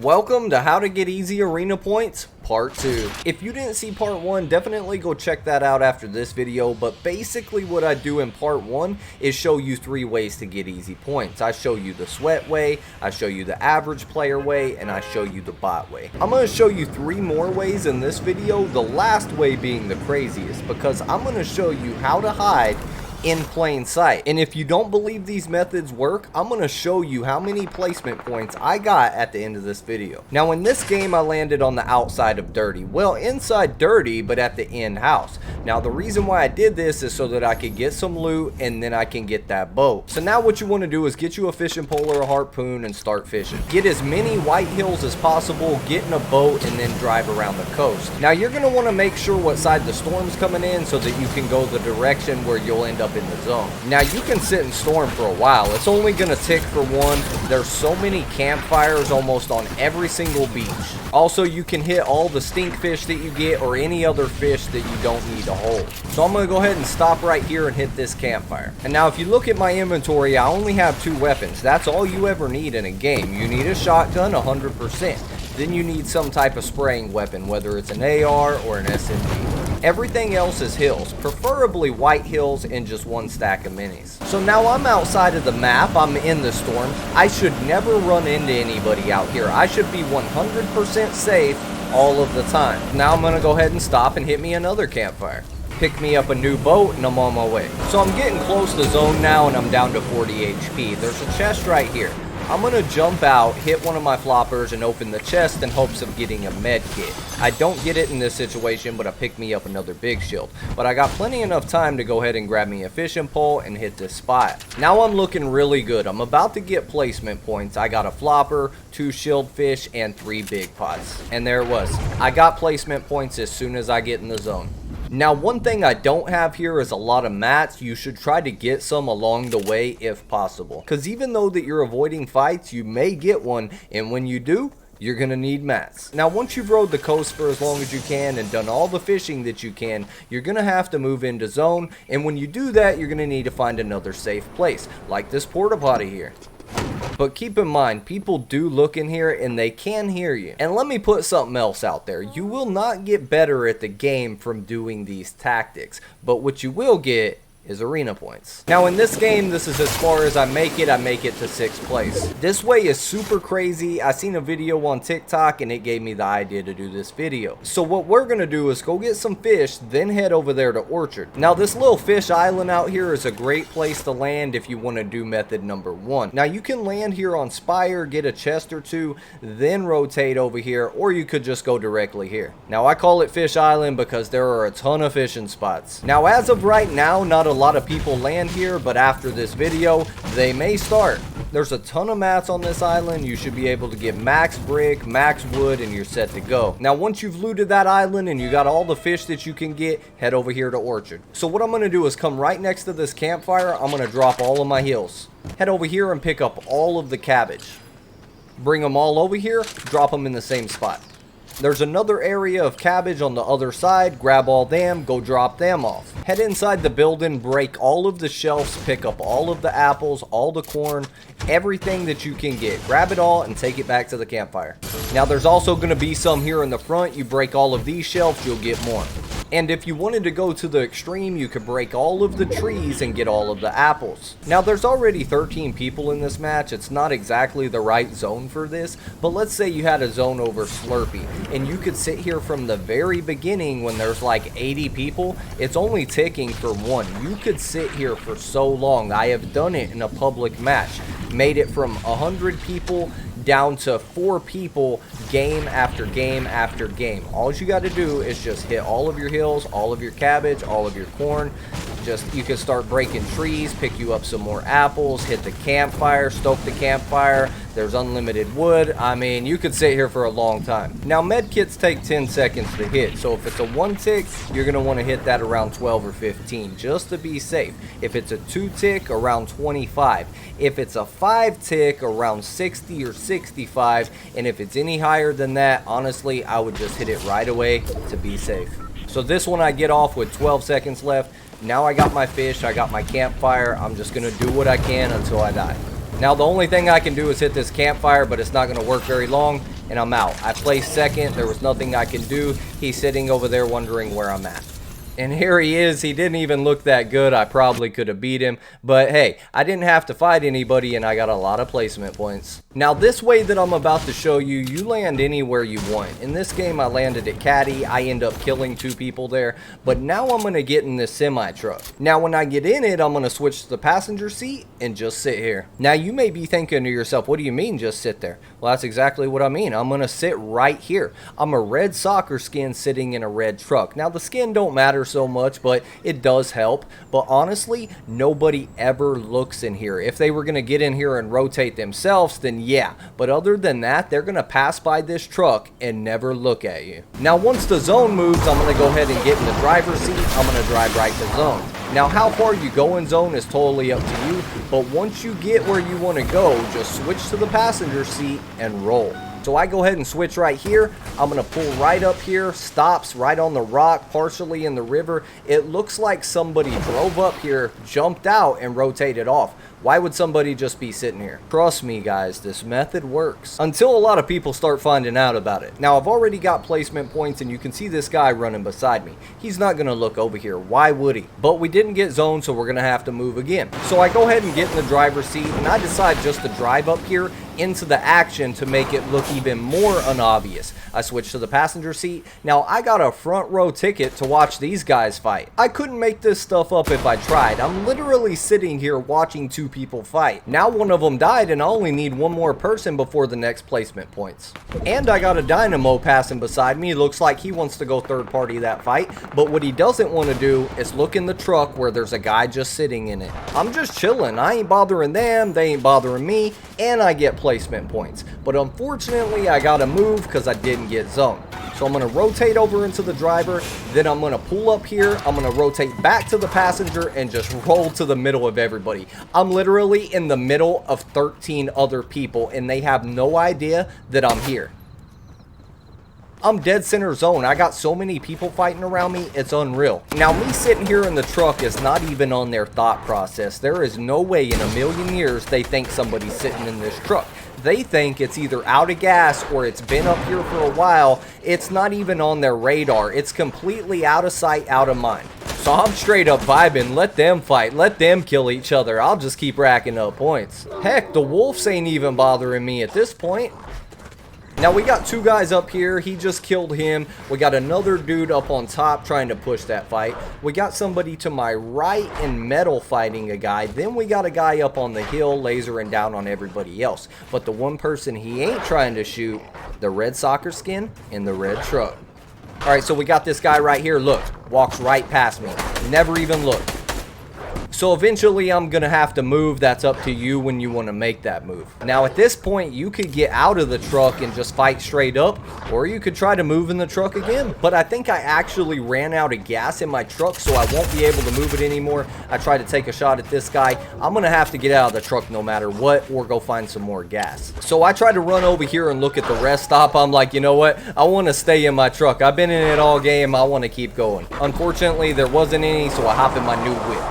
Welcome to How to Get Easy Arena Points, Part 2. If you didn't see Part 1, definitely go check that out after this video, but basically what I do in Part 1 is show you 3 ways to get easy points. I show you the sweat way, I show you the average player way, and I show you the bot way. I'm going to show you 3 more ways in this video, the last way being the craziest, because I'm going to show you how to hide in plain sight. And if you don't believe these methods work, I'm going to show you how many placement points I got at the end of this video. Now in this game I landed on the outside of Dirty. Well, inside Dirty, but at the end house. Now the reason why I did this is so that I could get some loot and then I can get that boat. So now what you want to do is get you a fishing pole or a harpoon and start fishing. Get as many white hills as possible, get in a boat, and then drive around the coast. Now you're going to want to make sure what side the storm's coming in so that you can go the direction where you'll end up in the zone. Now you can sit in storm for a while. It's only gonna tick for one. There's so many campfires almost on every single beach. Also, you can hit all the stink fish that you get or any other fish that you don't need to hold. So I'm gonna go ahead and stop right here and hit this campfire. And now if you look at my inventory, I only have 2 weapons. That's all you ever need in a game. You need a shotgun 100%. Then you need some type of spraying weapon, whether it's an AR or an SMG. Everything else is hills, preferably white hills and just 1 stack of minis. So now I'm outside of the map, I'm in the storm. I should never run into anybody out here. I should be 100% safe all of the time. Now I'm gonna go ahead and stop and hit me another campfire. Pick me up a new boat and I'm on my way. So I'm getting close to zone now and I'm down to 40 HP. There's a chest right here. I'm going to jump out, hit one of my floppers, and open the chest in hopes of getting a med kit. I don't get it in this situation, but I picked me up another big shield. But I got plenty enough time to go ahead and grab me a fishing pole and hit this spot. Now I'm looking really good. I'm about to get placement points. I got a flopper, 2 shield fish, and 3 big pots. And there it was. I got placement points as soon as I get in the zone. Now one thing I don't have here is a lot of mats. You should try to get some along the way if possible. Because even though that you're avoiding fights, you may get one. And when you do, you're going to need mats. Now once you've rode the coast for as long as you can and done all the fishing that you can, you're going to have to move into zone. And when you do that, you're going to need to find another safe place. Like this porta potty here. But keep in mind, people do look in here and they can hear you. And let me put something else out there. You will not get better at the game from doing these tactics. But what you will get is arena points. Now in this game, this is as far as I make it to 6th place. This way is super crazy. I seen a video on TikTok and it gave me the idea to do this video. So what we're gonna do is go get some fish, then head over there to Orchard. Now this little fish island out here is a great place to land if you want to do method number 1. Now you can land here on Spire, get a chest or 2, then rotate over here, or you could just go directly here. Now I call it Fish Island because there are a ton of fishing spots. Now as of right now, not a lot of people land here, but after this video they may start. There's a ton of mats on this island. You should be able to get max brick, max wood, and you're set to go. Now once you've looted that island and you got all the fish that you can get, head over here to Orchard. So what I'm going to do is come right next to this campfire. I'm going to drop all of my heals. Head over here and pick up all of the cabbage. Bring them all over here, drop them in the same spot. There's another area of cabbage on the other side. Grab all them, go drop them off. Head inside the building, break all of the shelves, pick up all of the apples, all the corn, everything that you can get. Grab it all and take it back to the campfire. Now there's also going to be some here in the front. You break all of these shelves, you'll get more. And if you wanted to go to the extreme, you could break all of the trees and get all of the apples. Now there's already 13 people in this match. It's not exactly the right zone for this, but let's say you had a zone over Slurpee and you could sit here from the very beginning when there's like 80 people. It's only ticking for 1. You could sit here for so long. I have done it in a public match. Made it from 100 people down to 4 people game after game after game. All you got to do is just hit all of your hills, all of your cabbage, all of your corn. You can start breaking trees, pick you up some more apples, hit the campfire, stoke the campfire. There's unlimited wood. I mean, you could sit here for a long time. Now med kits take 10 seconds to hit, so if it's a 1 tick, you're gonna want to hit that around 12 or 15 just to be safe. If it's a 2 tick, around 25. If it's a 5 tick, around 60 or 65, and if it's any higher than that, honestly, I would just hit it right away to be safe. So this one I get off with 12 seconds left. Now I got my fish, I got my campfire. I'm just gonna do what I can until I die. Now the only thing I can do is hit this campfire, but it's not gonna work very long. and I'm out. I placed second. There was nothing I can do. He's sitting over there wondering where I'm at. And here he is. He didn't even look that good. I probably could have beat him. But hey, I didn't have to fight anybody and I got a lot of placement points. Now this way that I'm about to show you, you land anywhere you want. In this game I landed at Caddy. I end up killing 2 people there. But now I'm going to get in this semi truck. Now when I get in it, I'm going to switch to the passenger seat and just sit here. Now you may be thinking to yourself, what do you mean just sit there? Well, that's exactly what I mean. I'm going to sit right here. I'm a red soccer skin sitting in a red truck. Now the skin don't matter so much, but it does help. But honestly, nobody ever looks in here. If they were going to get in here and rotate themselves, then yeah. But other than that, they're going to pass by this truck and never look at you. Now once the zone moves, I'm going to go ahead and get in the driver's seat. I'm going to drive right to zone. Now how far you go in zone is totally up to you, but once you get where you want to go, just switch to the passenger seat and roll. So I go ahead and switch right here. I'm going to pull right up here, stops right on the rock, partially in the river. It looks like somebody drove up here, jumped out, and rotated off. Why would somebody just be sitting here? Trust me guys, this method works. Until a lot of people start finding out about it. Now I've already got placement points and you can see this guy running beside me. He's not going to look over here. Why would he? But we didn't get zoned, so we're going to have to move again. So I go ahead and get in the driver's seat and I decide just to drive up here into the action to make it look even more unobvious. I switch to the passenger seat. Now I got a front row ticket to watch these guys fight. I couldn't make this stuff up if I tried. I'm literally sitting here watching 2 people fight. Now one of them died and I only need 1 more person before the next placement points. And I got a dynamo passing beside me. Looks like he wants to go third party that fight, but what he doesn't want to do is look in the truck where there's a guy just sitting in it. I'm just chilling. I ain't bothering them, they ain't bothering me, and I get placement points. But unfortunately I gotta move because I didn't get zoned. So I'm going to rotate over into the driver, then I'm going to pull up here, I'm going to rotate back to the passenger and just roll to the middle of everybody. I'm literally in the middle of 13 other people and they have no idea that I'm here. I'm dead center zone. I got so many people fighting around me, it's unreal. Now me sitting here in the truck is not even on their thought process. There is no way in a million years they think somebody's sitting in this truck. They think it's either out of gas or it's been up here for a while. It's not even on their radar. It's completely out of sight, out of mind. So I'm straight up vibing. Let them fight. Let them kill each other. I'll just keep racking up points. Heck, the wolves ain't even bothering me at this point. Now we got 2 guys up here. He just killed him. We got another dude up on top trying to push that fight. We got somebody to my right in metal fighting a guy. Then we got a guy up on the hill lasering down on everybody else. But the one person he ain't trying to shoot, the red soccer skin in the red truck. Alright, so we got this guy right here. Look, walks right past me. Never even looked. So eventually I'm going to have to move. That's up to you when you want to make that move. Now at this point you could get out of the truck and just fight straight up, or you could try to move in the truck again. But I think I actually ran out of gas in my truck, so I won't be able to move it anymore. I tried to take a shot at this guy. I'm going to have to get out of the truck no matter what, or go find some more gas. So I tried to run over here and look at the rest stop. I'm like, you know what? I want to stay in my truck. I've been in it all game. I want to keep going. Unfortunately, there wasn't any, so I hop in my new whip.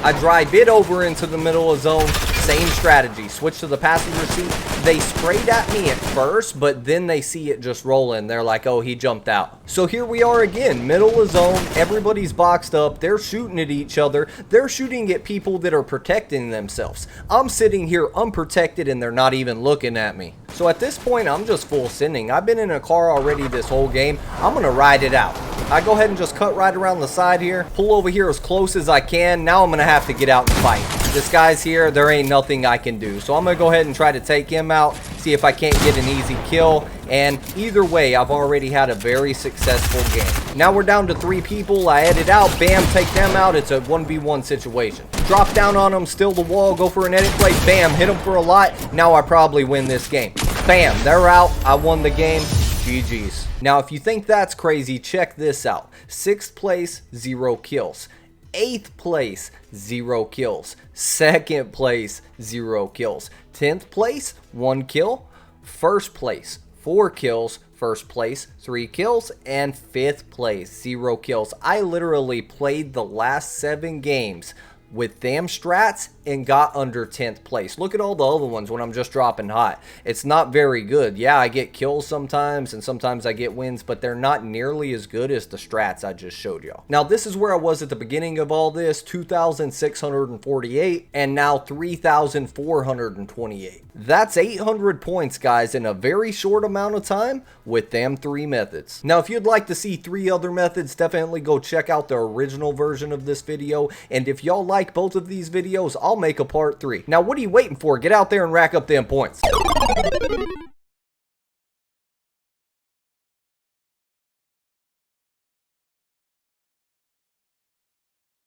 I drive it over into the middle of zone. Same strategy. Switch to the passenger seat. They sprayed at me at first, but then they see it just rolling. They're like, oh, he jumped out. So here we are again, middle of zone. Everybody's boxed up. They're shooting at each other. They're shooting at people that are protecting themselves. I'm sitting here unprotected and they're not even looking at me. So at this point, I'm just full sending. I've been in a car already this whole game. I'm going to ride it out. I go ahead and just cut right around the side here. Pull over here as close as I can. Now I'm going to have to get out and fight. This guy's here. There ain't nothing I can do. So I'm going to go ahead and try to take him out. See if I can't get an easy kill. And either way, I've already had a very successful game. Now we're down to 3 people. I edit out. Bam, take them out. It's a 1v1 situation. Drop down on them. Steal the wall. Go for an edit play. Bam, hit them for a lot. Now I probably win this game. Bam, they're out. I won the game. GG's. Now, if you think that's crazy, check this out. 6th place, 0 kills. 8th place, 0 kills. 2nd place, 0 kills. 10th place, 1 kill. 1st place, 4 kills. 1st place, 3 kills. And 5th place, 0 kills. I literally played the last 7 games with them strats and got under 10th place. Look at all the other ones when I'm just dropping hot. It's not very good. Yeah, I get kills sometimes, and sometimes I get wins, but they're not nearly as good as the strats I just showed y'all. Now, this is where I was at the beginning of all this, 2,648, and now 3,428. That's 800 points, guys, in a very short amount of time with them 3 methods. Now, if you'd like to see 3 other methods, definitely go check out the original version of this video, and if y'all like both of these videos, I'll make a part 3. Now, what are you waiting for? Get out there and rack up them points.